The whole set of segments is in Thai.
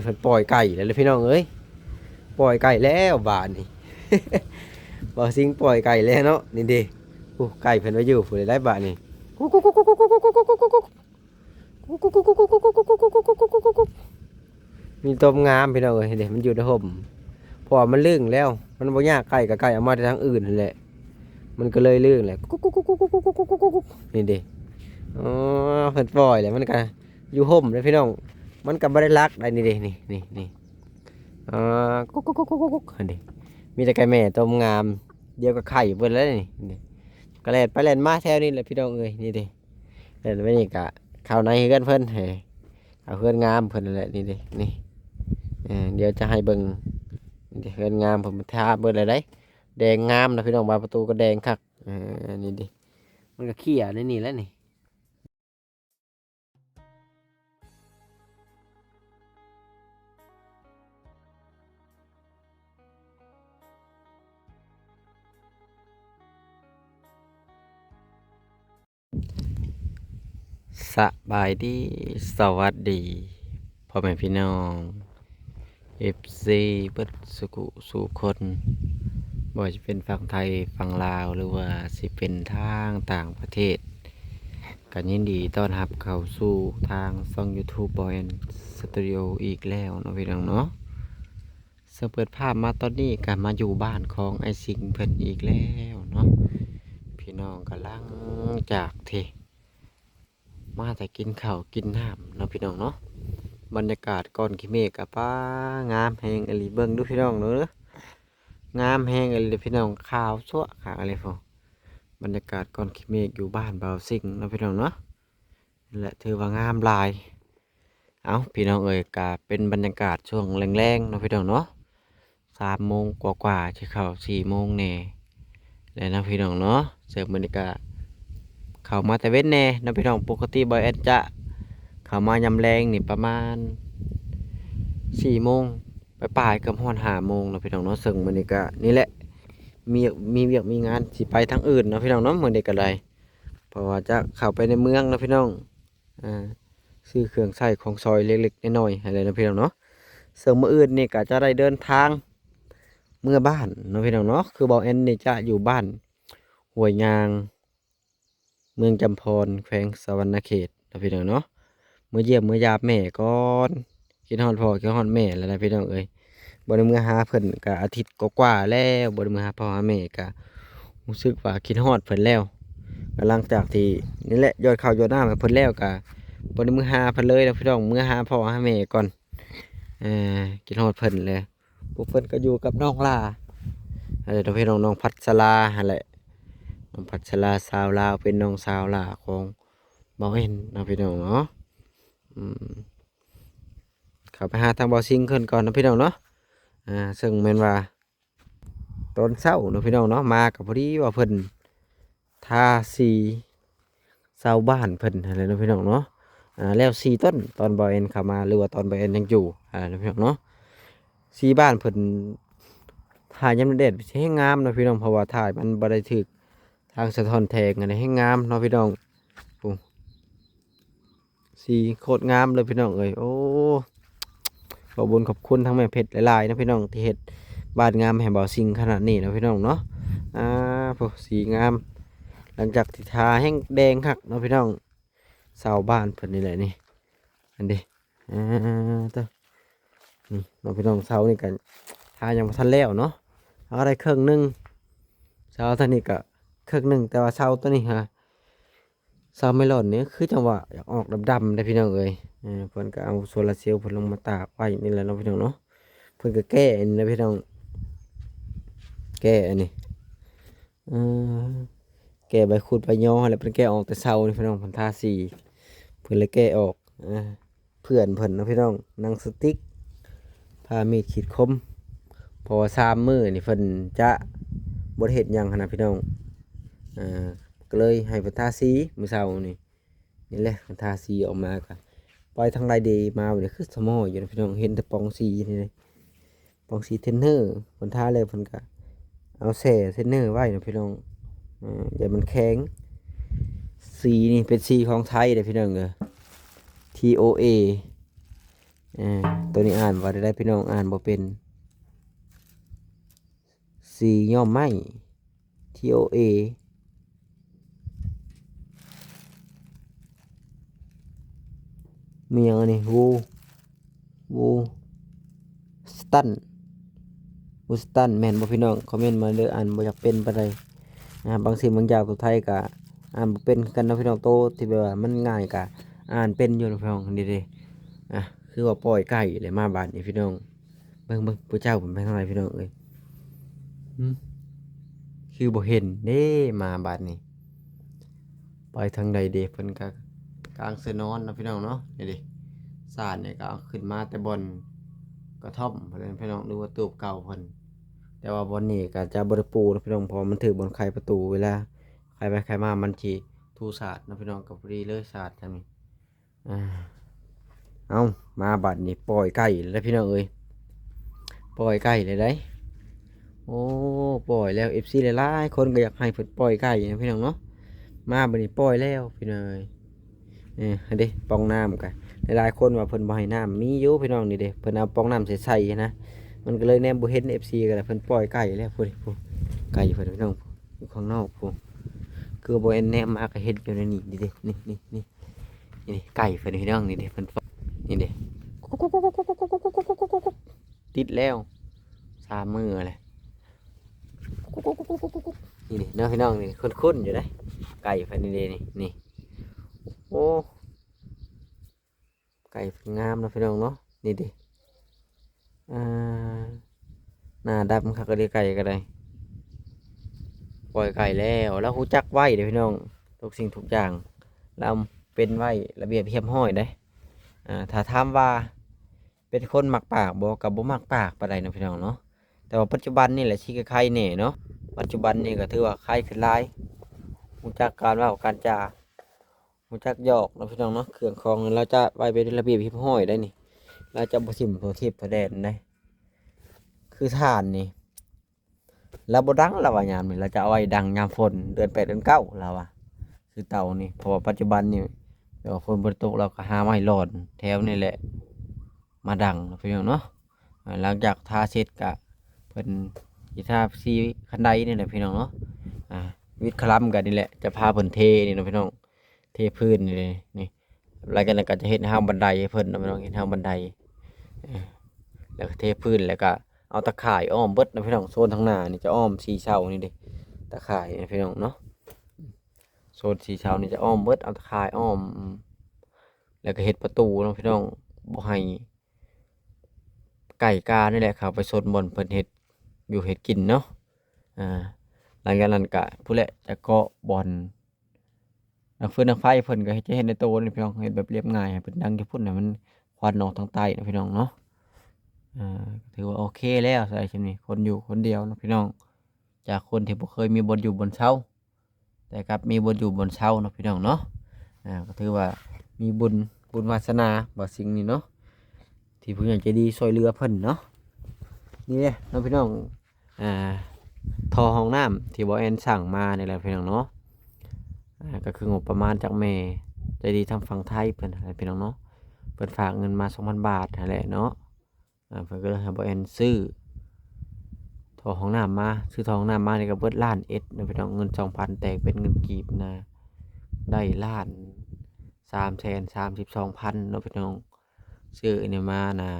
เพิ่นปล่อยไก่แล้วพี่น้องเอ้ยปล่อยไก่แล้วบาดนี่ บ่ซิงปล่อยไก่แล้วเนาะนี่ดิโอ้ไก่เพิ่นไว้อยู่ผู้ใดได้บาดนี่มีต้มงามพี่น้องเอ้ยเดี๋ยวมันอยู่ในห่มเพราะว่ามันลึงแล้วมันบ่ยากไก่กับไก่เอามาจากทางอื่นนั่นแหละมันก็เลยลึงแหละนี่ดิอ๋อเพิ่นปล่อยแล้วมันก็อยู่ห่มเลยพี่น้องมันก็บ่ได้รักได้นี่ดินี่อ่าอันนี้มีแต่ไก่แม่ต้มงามเดียวกับไข่เบิดแล้วนี่ก็แล่นไปแล่นมาแถวนี้แหละพี่น้องเอ้ยนี่ดิแล่นไปนี่ก็เข้าในเฮือนเพิ่นให้เอาเฮือนงามเพิ่นนั่นแหละนี่ดินี่เดี๋ยวจะให้เบิ่งนี่ดิเฮือนงามผมทาเบิดเลยได้แดงงามนะพี่น้องบานประตูก็แดงคักนี่ดิมันก็เขี้ยในนี่แล้วนี่สบายดีสวัสดีพ่อแม่พี่น้องFC เบิดสุขุสู่คนบ่ว่าจะเป็นฝั่งไทยฝั่งลาวหรือว่าสิเป็นทางต่างประเทศกันยินดีต้อนรับเข้าสู่ทางช่อง YouTube Boy Studio อีกแล้วเนาะพี่น้องเนาะซึ่งเปิดภาพมาตอนนี้ก็มาอยู่บ้านของไอ้สิงเพิ่นอีกแล้วเนาะพี่น้องกำลังจากที่มาแต่กินข้าวกินน้ำเนาะพี่น้องเนาะบรรยากาศก่อนขี้เมฆกับป้างามแหงอหลีเบิ่งดูพี่น้องเนาะงามแหงอหลีพี่น้องขาวชั่วขาวอะไรพอบรรยากาศก่อนขี้เมฆอยู่บ้านเบาสิ่งเนาะพี่น้องเนาะและถือว่างามหลายเอาพี่น้องเอ่ยกาเป็นบรรยากาศช่วงแรงๆเนาะพี่น้องเนาะ3 โมงกว่าๆจะเข้า4 โมงแน่แล้วนะพี่น้องเนาะเสิร์ฟบรรยากาศเข้ามาแต่เว้นแน่นะพี่น้องปกติบอยแอดจะเข้ามายำแรงนี่ประมาณ4 โมงไปปลายกับฮอน5 โมงเนาะพี่น้องเนาะซึ่งมื้อนี้ก็นี่แหละมีเวียกมีงานสิไปทางอื่นเนาะพี่น้องเนาะมื้อนี้ก็ได้เพราะว่าจะเข้าไปในเมืองเนาะพี่น้องอ่าซื้อเครื่องใช้ของซอยเล็กๆน้อยๆอะไรเนาะพี่น้องเนาะซึ่งมื้ออื่นนี่ก็จะได้เดินทางเมื่อบ้านเนาะพี่น้องเนาะคือเบาแอนนี่จะอยู่บ้านห้วยยางเมืองจำพรแขวงสะหวรรณเขตเนาะพี่น้องเนาะมื้อเยี่ยมมื้อยามแม่ก่อนคิดฮอดพ่อคิดฮอดแม่แล้วนะพี่น้องเอ้ย บ่ได้มือหาเพิ่นก็อาทิตย์กว่าๆแล้วบ่ได้มือหาพ่อหาแม่ก็รู้สึกว่าคิดฮอดเพิ่นแล้วก็หลังจากที่นี่แหละยอดข้าวยอดน้ำให้เพิ่นแล้วก็บ่ได้มือหาเพิ่นเลยแล้วพี่น้องมือหาพ่อหาแม่ก่อนคิดฮอดเพิ่นเลยพวกเพิ่นก็อยู่กับน้องลาอะไรพี่น้องน้องพัชราหั่นแหละน้องพัชราสาวลาวเป็นน้องสาวลาของเบาเอ็นเนาะพี่น้องเนาะอืมเข้าไปหาทางเบาซิงเพิ่นก่อนเนาะพี่น้องเนาะซึ่งแม่นว่าตอนเช้าเนาะพี่น้องเนาะมากับพอดีว่าเพิ่นทาสีเสาบ้านเพิ่นอะไรเนาะพี่น้องเนาะแล้ว4 ต้นตอนบอยเอ็นเข้ามาหรือว่าตอนบอยเอ็นยังอยู่เนาะพี่น้องเนาะสีบ้านเพิ่นถ่ายยามแดดให้งามเนาะพี่น้องเพราะว่าถ่ายมันบ่ได้ถึกทางสะท้อนแสงอะไรให้งามเนาะพี่น้องโอ้สีโคตรงามเลยพี่น้องเอ้ยโอ้ขอบคุญขอบคุณทั้งแม่เพชรหลายๆนะพี่น้องที่เฮ็ด บ้านงามแห่งบ่อซิงขนาดนี้นะพี่น้องเนาะพวกสีงามหลังจากที่ทาแห้งแดงคักเนาะพี่น้องเสาบ้านเพิ่นนี่แหละนี่อันนี้ตัวนี่เนาะพี่น้องเสานี่กันทายังบ่ทันแล้วเนาะเอาได้ครึ่งหนึงเสาท่านี้ก็ครึ่งหนึงแต่ว่าเสาตัวนี้ฮะเสาไม่หล่นนี่คือจังหวะอยากออกดำๆได้พี่น้องเอ้ยเพิ่นก็เอาโซลาร์เซลล์เพิ่นลงมาตากไว้นี่แหละเนาะพี่น้องเนาะเพิ่นก็แก้อันนี้นะพี่น้อง แก้อันนี้เออแก้ใบขุดใบย่ออะไรเพิ่นแก้ออกแต่เช้านี่พี่น้องเพิ่นทาสีเพิ่นเลยแก้ออกเพื่อนเพิ่นนะพี่น้องหนังสติ๊กพามีดขีดคมเพอ3 มื้อนี่เพิ่นจะบ่ได้เฮ็ดหยังหั้นนะพี่น้องอ่าก็เลยให้เพิ่นทาสีมื้อเช้านี่แหละเพิ่นทาสีออกมาก็ปล่อยทางไรเดย์มาเนี่ยคือสมออยู่นะพี่น้องเห็นแต่ปองสีนี่เลยปองสีเทนเนอร์เพิ่นทาเลยเพิ่นก็ เอาแส่เทนเนอร์ไว้นะพี่น้องอย่ามันแข็งสีนี่เป็นสีของไทยเลยพี่น้องTOA ตัวนี้อ่านว่าได้พี่น้องอ่านบ่เป็นสีย่อมไม้ TOA มีอย่างนี้วูสตันแม่นบ่พี่น้องคอมเมนต์มาเด้ออ่านบ่อยากเป็นปานใดบางสิ่งบางอย่างตัวไทยก็อ่านบ่เป็นกันเนาะพี่น้องโตที่แบบว่ามันง่ายก็อ่านเป็นอยู่เนาะพี่น้องนี่เด้คือว่าปล่อยไก่เลยมาบาดนี้พี่น้องเบิ่งผู้เจ้าผมไปทางไหนพี่น้องเอ้ยคือบ่เห็นเด้มาบาดนี้ปล่อยทางใดเด้เพิ่นก็กลางเสือนอนเนาะพี่น้องเนาะนี่เด้ศาสตร์เนี่ยก็เอาขึ้นมาแต่บนกระท่อมเพิ่นพี่น้องหรือว่าตูบเก่าเพิ่นแต่ว่าบนนี้ก็จะบ่ได้ปูนะพี่น้องเพอมันถือบนไขประตูเวลาใครไปใครมามันสิทูศาสตร์นะพี่น้องก็พอดีเลยศาสตร์จังนี้เอามาบัดนี้ปล่อยไก่แล้วพี่น้องเอ้ยปล่อยไก่เลยได้โอ้ปล่อยแล้ว FC หลายๆคนก็อยากให้เพิ่นปล่อยไก่นะพี่น้องเนาะมาบัดนี้ปล่อยแล้วพี่น้องเอ้ยเด้ปองน้ำกันหลายๆคนว่าเพิ่นบ่ให้น้ำมีอยู่พี่น้องนี่เด้เพิ่นเอาปองน้ำใส่ๆนะมันก็เลยแนมบ่เห็น FC กันแหละเพิ่นปล่อยไก่แล้วพุ่นไก่เพิ่นพี่น้องอยู่ข้างนอกพุ่นคือบ่เห็นแนมมาก็เห็นอยู่ในนี่เด้นี่ไก่เพิ่นพี่น้องนี่เด้เพิ่นนี่เด้ติดแล้ว3 มื้อเลยนี่เด้เนาะพี่น้องนี่คุ้นๆอยู่เด้ไก่เพิ่นนี่เด้นี่โอ้ไก่งามนะพี่น้องเนาะนี่ดิหน้าดำคักก็ได้ไก่ก็ได้ปล่อยไก่แล้วหูจักไว้เด้อพี่น้องทุกสิ่งทุกอย่างเราเป็นไว้ระเบียบเรียบร้อยได้ถ้าถามว่าเป็นคนมักปากบ่กับบ่มักปากปานใดนะพี่น้องเนาะแต่ว่าปัจจุบันนี่แหละชีก็ใครแน่เนาะปัจจุบันนี่ก็ถือว่าใครขึ้นหลายหูจักการเว้าการจาหูจักหยอกนะพี่น้องเนาะเครื่องคองเราจะไว้เป็นระเบียบเรียบร้อยได้นี่เราจะบ่ทิ่มตัวทิพย์ตัวแดนได้คือท่านนี่เราบ่ดังเราว่ายามนี่เราจะเอาไว้ดังยามฝนเดือน8เดือน9เราว่าคือเต่านี่เพราะว่าปัจจุบันนี่เดี๋ยวฝนบ่ตกเราก็หาไม้รอดแถวนี่แหละมาดังพี่น้องเนาะหลังจากทาเสร็จก็เพิ่นสิทาสีคันไดนี่แหละพี่น้องเนาะวิดคลัมกันนี่แหละจะพาเพิ่นเทนี่เนาะพี่น้องเทพื้นนี่หลังจากนั้นก็จะเฮ็ดห้างบันไดให้เพิ่นเนาะพี่น้องเฮ็ดห้างบันไดแล้วก็เทพื้นแล้วก็เอาตะข่ายอ้อมเบิดนะพี่น้องโซนทางหน้านี่จะอ้อมสีเสานี่ดิตะข่ายนะพี่น้องเนาะโซนสีเสานี่จะอ้อมเบิดเอาตะข่ายอ้อมแล้วก็เฮ็ดประตูนะพี่น้องบ่ให้ไก่กานี่แหละครับไปโซนบนเพิ่นเฮ็ดอยู่เฮ็ดกินเนาะหลังจากนั้นก็ผู้แหละจะเกาะบอลนักฟืนนักไฟเพิ่นก็จะเฮ็ดในโตนี่พี่น้องเฮ็ดแบบเรียบง่ายให้เพิ่นดังอยู่พุ่นน่ะมันควันออกทางใต้นะพี่น้องเนาะถือว่าโอเคแล้วใส่ชิมนี่คนอยู่คนเดียวนะพี่น้องจากคนที่บ่เคยมีบนอยู่บนเช้าแต่กับมีบนอยู่บนเช้านะพี่น้องเนาะก็ถือว่ามีบุญวาสนาบ่สิ่งนี้เนาะที่ผู้ใหญ่ใจดีช่วยเหลือเพิ่นเนาะนี่แหละน้องพี่น้องท่อห้องน้ำที่บ่แอนสั่งมานี่แหละพี่น้องเนาะก็คืองบประมาณจากแม่ใจดีทางฝั่งไทยเพิ่นอะไรพี่น้องเนาะเพิ่นฝากเงินมา 2,000 บาทนั่นแหละเนาะเพิ่นก็เลยให้บ่แอนซื้อท่อห้องน้ำมาซื้อท่อห้องน้ำมานี่ก็เบิดล้านเอ็ดนะพี่น้องเงิน 2,000 แตกเป็นเงินกีบนะได้ล้าน332,000เนาะพี่น้องซื้อนี่มานะ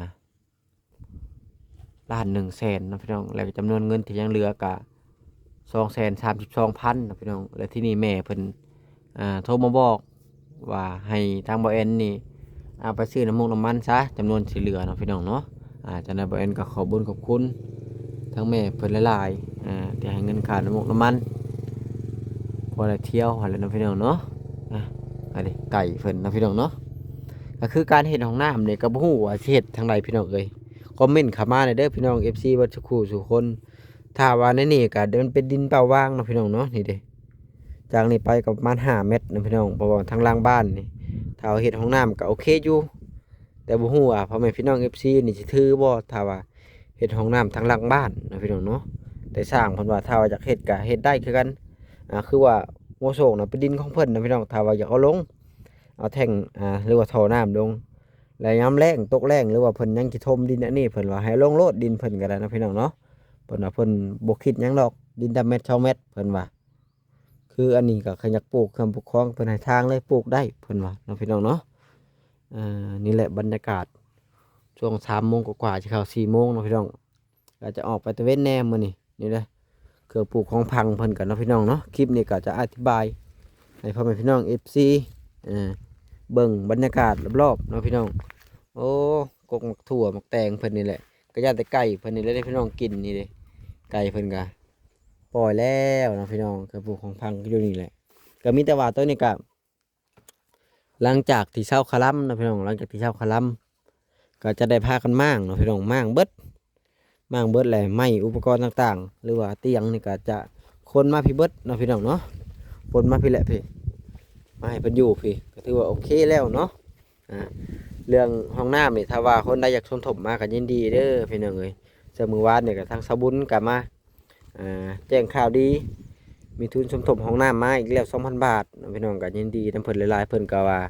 ล้าน100,000นะพี่น้องแล้วจำนวนเงินที่ยังเหลือก็232,000นะพี่น้องแล้วที่นี่แม่เพิ่นโทรมาบอกว่าให้ทางบ่แอนนี่เอาไปซื้อน้ำมันซะจำนวนที่เหลือเนาะพี่น้องเนาะจากนั้นบ่แอนก็ขอบุญขอบคุณทั้งแม่เพิ่นหลายๆที่ให้เงินค่าน้ำมันพอได้เที่ยวหั่นแหละเนาะพี่น้องเนาะอันนี้ไก่เพิ่นเนาะพี่น้องเนาะก็คือการเฮ็ดห้องน้ำนี่ก็บ่ฮู้ว่าสิเฮ็ดทางใดพี่น้องเอ้ยคอมเมนต์เข้ามาหน่อยเด้อพี่น้อง FC เบิดทุกคู่ทุกคนถ้าว่าในนี่ก็มันเป็นดินเปล่าว่างเนาะพี่น้องเนาะนี่เด้จากนี้ไปก็ประมาณ5 เมตรนะพี่น้องเพราะว่าทางล่างบ้านนี่ถ้าเอาเฮ็ดห้องน้ำก็โอเคอยู่แต่บ่ฮู้ว่าพ่อแม่พี่น้อง FC นี่สิถือบ่ถ้าว่าเฮ็ดห้องน้ำทางหลังบ้านนะพี่น้องเนาะแต่สร้างเพิ่นว่าถ้าว่าอยากเฮ็ดก็เฮ็ดได้คือกันคือว่าหัวโศกน่ะเป็นดินของเพิ่นนะพี่น้องถ้าว่าอยากเอาลงเอาแท่งหรือว่าท่อน้ำลง แล้วยามแล้งตกแล้งหรือว่าเพิ่นยังสิถมดินอันนี้เพิ่นว่าให้ลงโลดดินเพิ่นก็ได้นะพี่น้องเนาะเพิ่นว่าเพิ่นบ่คิดหยังดอกดินดำเม็ด2เม็ดเพิ่นว่าคืออันนี้ก็ขยักปลูกคำปกครองเพิ่นให้ทางเลยปลูกได้เพิ่นว่าเนาะพี่น้องเนาะนี่แหละบรรยากาศช่วง3 โมงกว่าๆสิเข้า4 โมงเนาะพี่น้องก็จะออกไปตะเวนแหน่มื้อนี้นี่เด้อเครื่องปลูกของพังเพิ่นกันเนาะพี่น้องเนาะคลิปนี้ก็จะอธิบายให้พ่อแม่พี่น้อง FC เอ่อเบิ่งบรรยากาศรอบๆเนาะพี่น้องโอ้กกหมักถั่วหมักแตงเพิ่นนี่แหละก็ย่าแต่ไก่เพิ่นนี่แหละได้พี่น้องกินนี่เด้ไก่เพิ่นก็ปล่อยแล้วเนาะพี่น้องเครื่องปลูกของพังก็อยู่นี่แหละก็มีแต่ว่าตัวนี้ก็หลังจากที่เช้าคลัมเนาะพี่น้องหลังจากที่เช้าคลัมก็จะได้พากันม่างเนาะพี่น้องม่างเบิดแหละไม้อุปกรณ์ต่างๆหรือว่าเตียงนี่ก็จะคนมาพี่เบิดเนาะพี่น้องเนาะคนมาพี่แหละพี่มาให้เพิ่นอยู่พี่ก็ถือว่าโอเคแล้วเนาะเรื่องห้องน้ำนี่ถ้าว่าคนใดอยากสมทบมาก็ยินดีเด้อพี่น้องเอ้ยเสมอวานเนี่ยก็ทางสบุญกลับมาแจ้งข่าวดีมีทุนสมทบห้องน้ำมาอีกแล้ว 2,000 บาทพี่น้องก็ยินดีนำเพิ่นหลายๆเพิ่นก็ว่า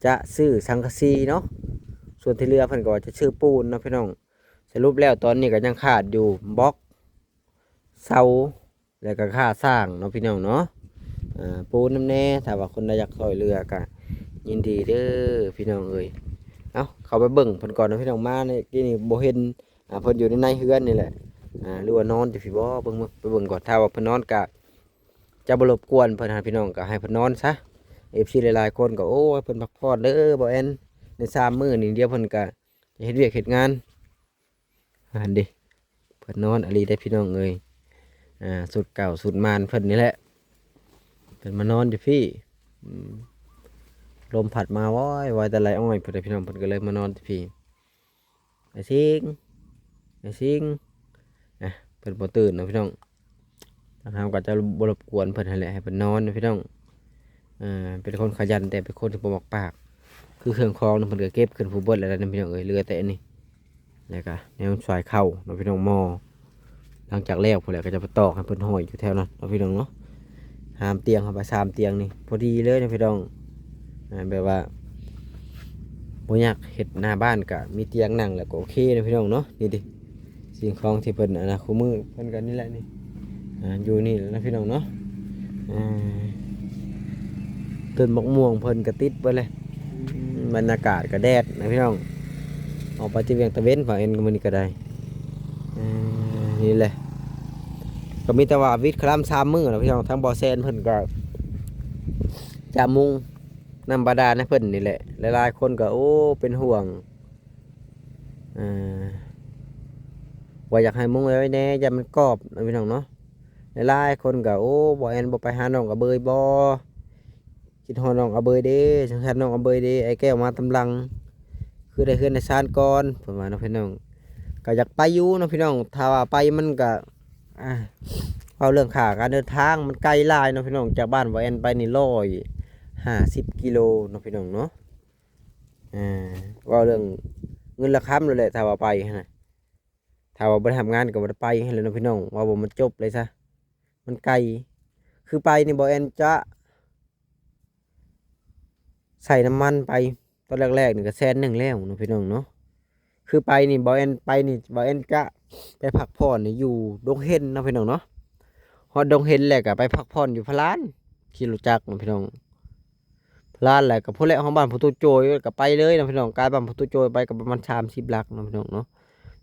จะซื้อสังกะสีเนาะส่วนที่เหลือเพิ่นก็ว่าจะซื้อปูนเนาะพี่น้องสรุปแล้วตอนนี้ก็ยังขาดอยู่บล็อกเสาแล้วก็ค่าสร้างเนาะพี่น้องเนาะปูนน้ำแน่ถ้าว่าคนใดอยากช่วยเหลือก็ยินดีเด้อพี่น้องเอ้ยเอาเข้าไปเบิ่งเพิ่นก่อนเนาะพี่น้องมาเนี่ยกี้นี่บ่เห็นเพิ่นอยู่ในเฮือนนี่แหละหรือว่านอนอยู่พี่บ่เบิ่งไปเบิ่งก่อนถ้าว่าเพิ่นนอนก็จะบ่รบกวนเพิ่นหาพี่น้องก็ให้เพิ่นนอนซะ FC หลายๆคนก็โอ้ยเพิ่นพักผ่อนเด้อบ่แอนใน3 มื้อนี่เดียวเพิ่นก็เฮ็ดเวียกเฮ็ดงานอันดิเพิ่นนอนอลีได้พี่น้องเอ้ยสุดเก่าสุดมานเพิ่นนี่แหละเพิ่นมานอนอยู่พี่ลมพัดมาว้อยว้อยแต่ไรอ้อยเพิ่นพี่น้องเพิ่นก็เลยมานอนที่พี่ไอ้ซิงเพิ่นบ่ตื่นนะพี่น้องทางเฮาก็จะบ่รบกวนเพิ่นนั่นแหละให้เพิ่นนอนนะพี่น้องเป็นคนขยันแต่เป็นคนที่บ่มักปากคือเครื่องคองเพิ่นก็เก็บขึ้นผู้เบิดแล้วนะพี่น้องเอ้ยเหลือแต่อันนี้แล้วก็แนวสายเข้านะพี่น้องหม้อหลังจากแล้วพุ่นแหละก็จะไปตอกให้เพิ่นห้อยอยู่แถวนั้นนะพี่น้องเนาะหามเตียงเข้าไป3 เตียงนี่พอดีเลยนะพี่น้องแบบว่าบ่อยากเฮ็ดหน้าบ้านก็มีเตียงนั่งแล้วก็โอเคนะพี่น้องเนาะนี่ดิสิ่งของที่เพิ่นคู่มือเพิ่นก็นี่แหละนี่อยู่นี่แหละนะพี่น้องเนาะต้นมะม่วงเพิ่นก็ติดเบิดเลยบรรยากาศก็แดดนะพี่น้องออกไปที่เวียงตะเวนฝั่งเอ็นก็มื้อนี้ก็ได้นี่แหละก็มีแต่ว่าวิทย์คลำ3 มื้อนะพี่น้องทั้งบ่อแซนเพิ่นก็จะมุงน้ำบาดาลให้เพิ่นนี่แหละหลายๆคนก็โอ้เป็นห่วงว่าอยากให้มุงไว้แน่อย่ามันกรอบนะพี่น้องเนาะหลายๆคนก็โอ้บ่แอนบ่ไปหาน้องกระเบยบ่คิดฮอดน้องกระเบยเด้สงสารน้องกระเบยเด้ไอ้แก้วมาตำลังคือได้เฮือนในชานก่อนเพิ่นว่าเนาะพี่น้องก็อยากไปอยู่เนาะพี่น้องถ้าว่าไปมันก็เอาเรื่องค่าการเดินทางมันไกลหลายเนาะพี่น้องจากบ้านบ่แอนไปนี่150 กิโลเนาะพี่น้องเนาะว่าเรื่องเงินละคำเลยแหละถ้าว่าไปนะถ้าว่าไปทำงานก็บ่ได้ไปให้เลยเนาะพี่น้องว่าบ่มันจบเลยซะมันไกลคือไปนี่บ่แอนจะใส่น้ำมันไปตอนแรกๆนี่ก็100,000แล้วเนาะพี่น้องเนาะคือไปนี่บ่แอนไปนี่บ่แอนจะไปพักผ่อนนี่อยู่ดงเห็นเนาะพี่น้องเนาะฮอดดงเห็นแล้วก็ไปพักผ่อนอยู่พะลานขี่รถจักรเนาะพี่น้องร้านแหละกับพวกแหละของบ้านพุทุโจยกับไปเลยนะพี่น้องกายบ้านพุทุโจยไปกับประมาณ30 ลักนะพี่น้องเนาะ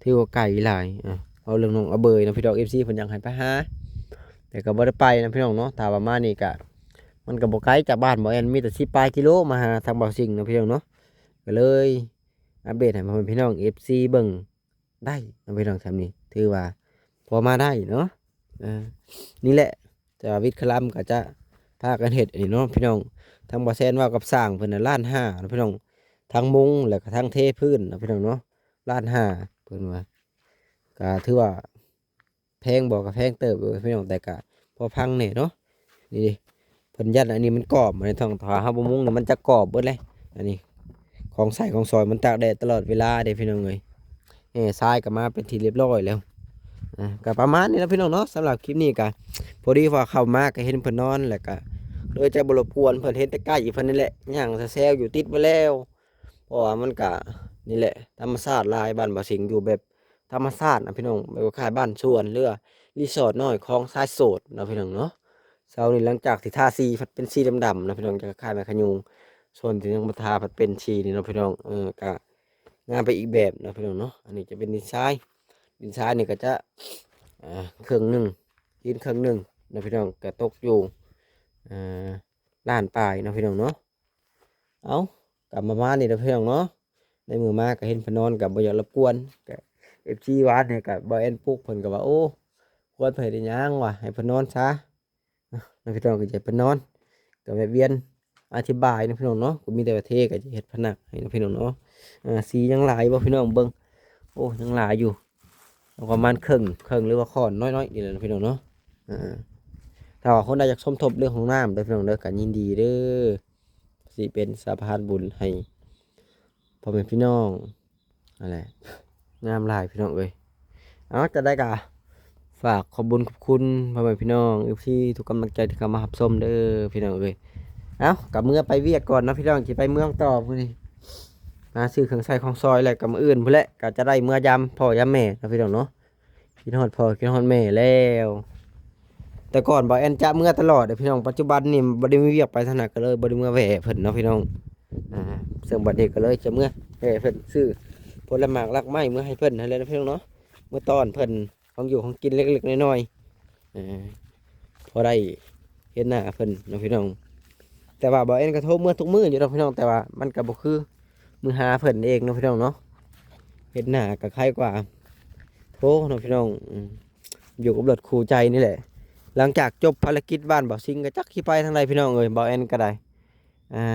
ที่ว่าไก่หลายเอาเรื่องน้องเอาเบยนะพี่น้อง FC เพิ่นอยากให้ไปหาแต่ก็บ่ได้ไปนะพี่น้องเนาะถ้าว่ามานี่ก็มันก็บ่ไกลจากบ้านบ่แอนมีแต่10 ปลายกิโลมาหาทางบ่อสิงห์นะพี่น้องเนาะก็เลยอัปเดตให้พี่น้อง FC เบิ่งได้นะพี่น้องซำนี้ถือว่าพอมาได้เนาะนี่แหละจะวิทย์คลัมก็จะพากันเฮ็ดอันนี้เนาะพี่น้องทางบ่อแซนว่ากับสร้างเพิ่นน่ะ1,500,000นะพี่น้องทั้งมุงแล้วก็ทั้งเทพื้นนะพี่น้องเนาะ1,500,000เพิ่นว่าก็ถือว่าแพงบ่ก็แพงเติบอยู่พี่น้องแต่ก็พอพังแน่เนาะนี่ดิเพิ่นยัดอันนี้มันกรอบมันต้องถ้าเฮาบ่มุงนี่มันจะกรอบเบิดเลยอันนี้ของใส่ของซอยมันตากแดดตลอดเวลาเด้พี่น้องเอ้ยทรายก็มาเป็นที่เรียบร้อยแล้วก็ประมาณนี้นะพี่น้องเนาะสำหรับคลิปนี้ก็พอดีว่าเข้ามาก็เห็นเพิ่นนอนแล้วก็โดยจะบรบกวนเพิ่นเห็นแต่ใกล้เพิ่นนี่แหละย่างแซวอยู่ติดมาแล้ว เพราะว่ามันก็นี่แหละธรรมชาติหลายบ้านบ่สิงอยู่แบบธรรมชาตินะพี่น้องแบบว่าคล้ายบ้านสวนหรือว่ารีสอร์ทน้อยของชายโสดนะพี่น้องเนาะเช้านี้หลังจากที่ทาสีผัดเป็นสีดำๆนะพี่น้องจะคล้ายแม่ขยุงส่วนที่ยังบ่ทาผัดเป็นสีนี่เนาะพี่น้องก็งามไปอีกแบบนะพี่น้องเนาะอันนี้จะเป็นดินทรายนี่ก็จะครึ่งหนึงดินครึ่งหนึงนะพี่น้องก็ตกอยู่อ่าล้านปลายนะพี่น้องเนาะเอากลับมาบ้านนี่นะพี่น้องเนาะ ในมือมาก็เห็นเพนนอนกับบ่อยากรบกวนกับFCวานเนี่ยกับบ่แอนปลุกเพิ่นก็ว่าโอ้ควรเพิ่นได้หยังวะให้เพิ่นนอนซะนักพี่น้องก็จะเพิ่นนอนก็แวะเวียนอธิบายนะพี่น้องเนาะก็มีแต่ประเทศก็จะเฮ็ดผนักให้นะพี่น้องเนาะสียังหลายบ่พี่น้องเบิ่งโอ้ยังหลายอยู่ประมาณครึ่งหรือว่าค่อนน้อยๆนี่แหละนะพี่น้องเนาะอ่าถ้าว่าคนใดอยากสมทบเรื่องของน้ำเด้อพี่น้องเด้อก็ยินดีเด้อสิเป็นสะพานบุญให้พ่อแม่พี่น้องอะไรงามหลายพี่น้องเอ้ยเอาจะได้กะฝากขอบคุญขอบคุณพ่อแม่พี่น้องที่ทุกกำลังใจที่เข้ามารับชมเด้อพี่น้องเอ้ยเอากับเมื่อไปเวียกก่อนนะพี่น้องจะไปเมืองต่อพุ่นนี่มาซื้อเครื่องใช้ของซอยอะไรกับมืออื่นพุ่นแหละก็จะได้เมื่อยำพ่อยำแม่นะพี่น้องเนาะคิดฮอดพ่อคิดฮอดแม่แล้วแต่ก่อนบ่แอนจะเมื่อตลอดเด้อพี่น้องปัจจุบันนี่บ่ได้มีเวียกไปถนัดก็เลยบ่ได้เมื่อแหวะเพิ่นเนาะพี่น้องอ่าซึ่งบัดนี้ก็เลยจะเมื่อแหวะเพิ่นซื้อ ผลหมากรากไม้เมื่อให้เพิ่นอะไรนะเพื่อนเนาะเมื่อตอนเพิ่นของอยู่ของกินเล็กๆน้อยๆพอได้เห็นหน้าเพิ่นน้องพี่น้องแต่ว่าบ่เอ็นกระทบเมื่อทุกมื้ออยู่น้องพี่น้องแต่ว่ามันก็บ่คือมือหาเพิ่นเองน้องพี่น้องเนาะเห็นหน้าก็คล้ายกว่าโธ่น้องพี่น้องอยู่กับรถคู่ใจนี่แหละหลังจากจบภารกิจบ้านบ่อซิงก็จักสิไปทางใดพี่น้องเอ้ยบ่เอ็นก็ได้อ่า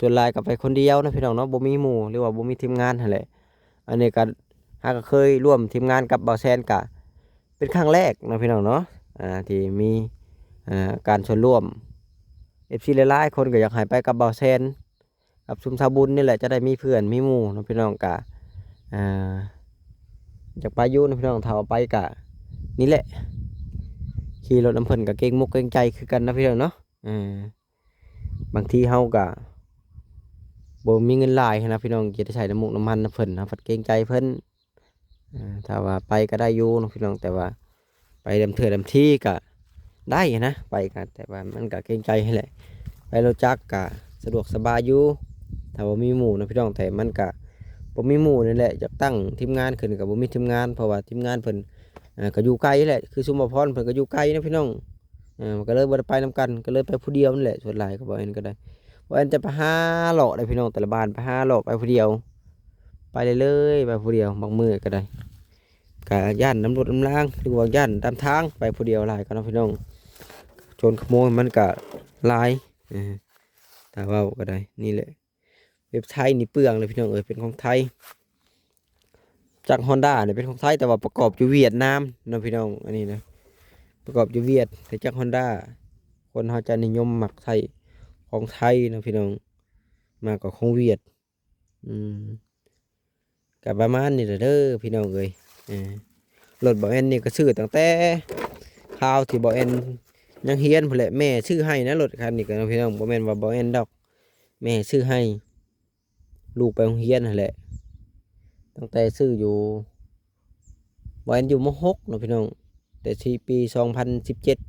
ส่วนหลายก็ไปคนเดียวนะพี่น้องเนาะบ่มีหมู่หรือว่าบ่มีทีมงานนั่นแหละ อันนี้ก็ก็เคยร่วมทีมงานกับเบาแซนกะเป็นครั้งแรกนะพี่น้องเนาะที่มีการชวนร่วมFCหลายๆคนก็อยากให้ไปกับเบาแซนกับซุมซาบุญนี่แหละจะได้มีเพื่อนมีหมู่นะพี่น้องกะอ่าอยากไปอยุ่นะพี่น้องถ้าเอาไปกะนี่แหละขี่รถน้ำเพิ่นกับเก่งมุกเก่งใจคือกันนะพี่น้องเนาะบางทีเฮากะบ่มีเงินหลายหั้นนะพี่น้องจะได้ใช้น้ำมุกน้ำมันน้ำเพิ่นนะพัดเก่งใจเพิ่น ถ้าว่าไปก็ได้อยู่เนาะพี่น้องแต่ว่าไปดำเถื่อดำที่ก็ได้นะไปกันแต่ว่ามันก็เกรงใจให้แหละไปรถจักรก็สะดวกสบายอยู่ถ้าว่ามีหมู่นะพี่น้องแต่มันก็บ่มีหมู่นี่แหละอยากตั้งทีมงานขึ้นกับบ่มีทีมงานเพราะว่าทีมงานเพิ่นก็อยู่ไกลแหละคือชุมพรเพิ่นก็อยู่ไกลนะพี่น้องมันก็เลยบ่ได้ไปนํกันก็เลยไปผู้เดียวนั่นแหละส่วนหลายก็บ่เห็นก็ได้บ่เห็นจะไปหาเลาะได้พี่น้องแต่ละบ้านไปหาเลาะไปผู้เดียวไปเลยๆไปผู้เดียวบางมื้อก็ได้ กะย่านน้ำรถน้ำล่างหรือว่าย่านตามทางไปผู้เดียวหลายก็น้องพี่น้องโจรขโมยมันกะหลายแต่ว่าก็ได้นี่แหละเว็บไซต์นี่เปลืองเลยพี่น้องเอ้ยเป็นของไทยจากฮอนด้าเนี่ยเป็นของไทยแต่ว่าประกอบอยู่เวียดนามน้องพี่น้องอันนี้นะประกอบอยู่เวียดแต่จากฮอนด้าคนเขาจะนิยมหมักไทยของไทยน้องพี่น้องมากกว่าของเวียดอืมกับประมาณนี้แหละเด้อพี่น้องเอ้ยรถบ่แอนนี่ก็ซื้อตั้งแต่ข่าวที่บ่แอนยังเฮียนพุ่นแหละแม่ซื้อให้นะรถคันนี้ก็น้องพี่น้องบ่แม่นว่าบ่แอนดอกแม่ซื้อให้ลูกไปโรงเรียนนั่นแหละตั้งแต่ซื้ออยู่บ่แอนอยู่ม .6 เนาะพี่น้องแต่ที่ปี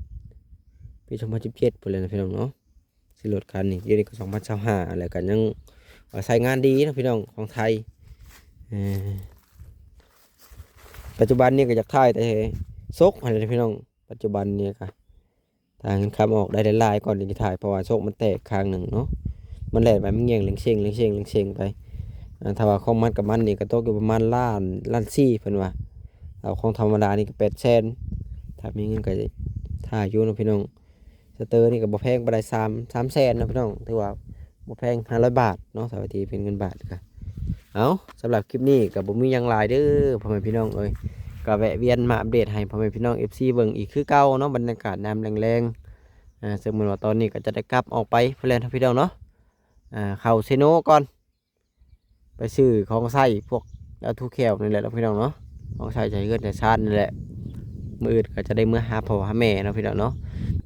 2017ปี2017พุ่นแหละนะพี่น้องเนาะซื้อรถคันนี้เดี๋ยวนี้ก็2025แล้วก็ยังว่าใช้งานดีนะพี่น้องของไทยเออ ปัจจุบันนี้ก็อยากถ่ายแต่ซกอะไรพี่น้องปัจจุบันนี้ค่ะทางคำออกได้หลายๆก่อนที่จะถ่ายเพราะว่าซกมันแตกข้างหนึ่งเนาะมันแหลกไปมันเงี้ยงเล็งเชงเล็งเชงเล็งเชงไปถ้าว่าของมันกับมันนี่ก็ตกอยู่ประมาณล้านสี่เพิ่นว่าเอาของธรรมดานี่ก็800,000ถ้ามีเงินก็ถ่ายอยู่นะพี่น้องสเตอร์นี่ก็บ่แพงปานใด300,000นะพี่น้องถือว่าบ่แพง500 บาทเนาะสวัสดีเป็นเงินบาทค่ะเอาสำหรับคลิปนี้ก็บ่มีหยังหลายเด้อพ่อแม่พี่น้องเอ้ย ก็แวะเวียนมาอัปเดตให้พ่อแม่พี่น้อง FC เบิ่งอีกคือเก่าเนาะบรรยากาศน้ำแรงๆซึ่งเหมือนว่าตอนนี้ก็จะได้กลับออกไปเพื่อนพี่น้องเนาะเข้าเซโนก่อนไปซื้อของใส่พวกแล้วทุกแควนี่แหละพี่น้องเนาะของใส่ใจเกินแต่ชาตินี่แหละมื้ออื่นก็จะได้เมื่อหาพ่อหาแม่เนาะพี่น้องเนาะ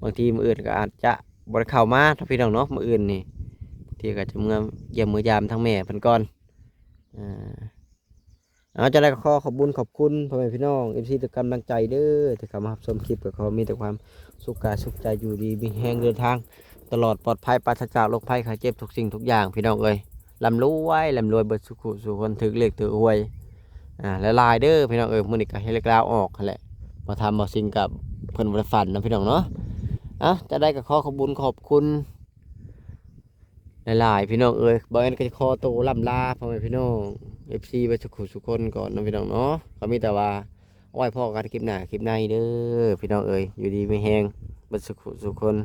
บางทีมื้ออื่นก็อาจจะบ่ได้เข้ามาพี่น้องเนาะมื้ออื่นนี่ที่ก็จะเมื่อเยี่ยมมื้อยามทั้งแม่เพิ่นก่อน อ่าเอาจะได้ก็ขอขอบคุญขอบคุณพ่อแม่พี่น้อง FC ทุกกำลังใจเด้อที่เข้ามารับชมคลิปก็ขอมีแต่ความสุขกายสุขใจอยู่ดีมีแฮงเดินทางตลอดปลอดภัยปราศจากโรคภัยไข้เจ็บทุกสิ่งทุกอย่างพี่น้องเอ้ยร่ำรวยเบิดสุขสุขคนถึกเลขถือหวยและลายเด้อพี่น้องเอ้ยมื้อนี้ก็ให้เลขลาวออกนั่นแหละบ่ทำบ่สิ่งกับเพิ่นบ่ได้ฝันนะพี่น้องเนาะจะได้ก็ขอขอบคุญขอบคุณหลายๆพี่น้องเอ้ยบ่งั้นก็จะขอตัวล่ำลาพ่อแม่พี่น้อง FC ไปสุขคนก่อนนะพี่น้องเนาะก็มีแต่ว่าเอาไว้พอกันคลิปหน้าคลิปในเด้อพี่น้องเอ้ยอยู่ดีมีแฮงเบิดสุขคน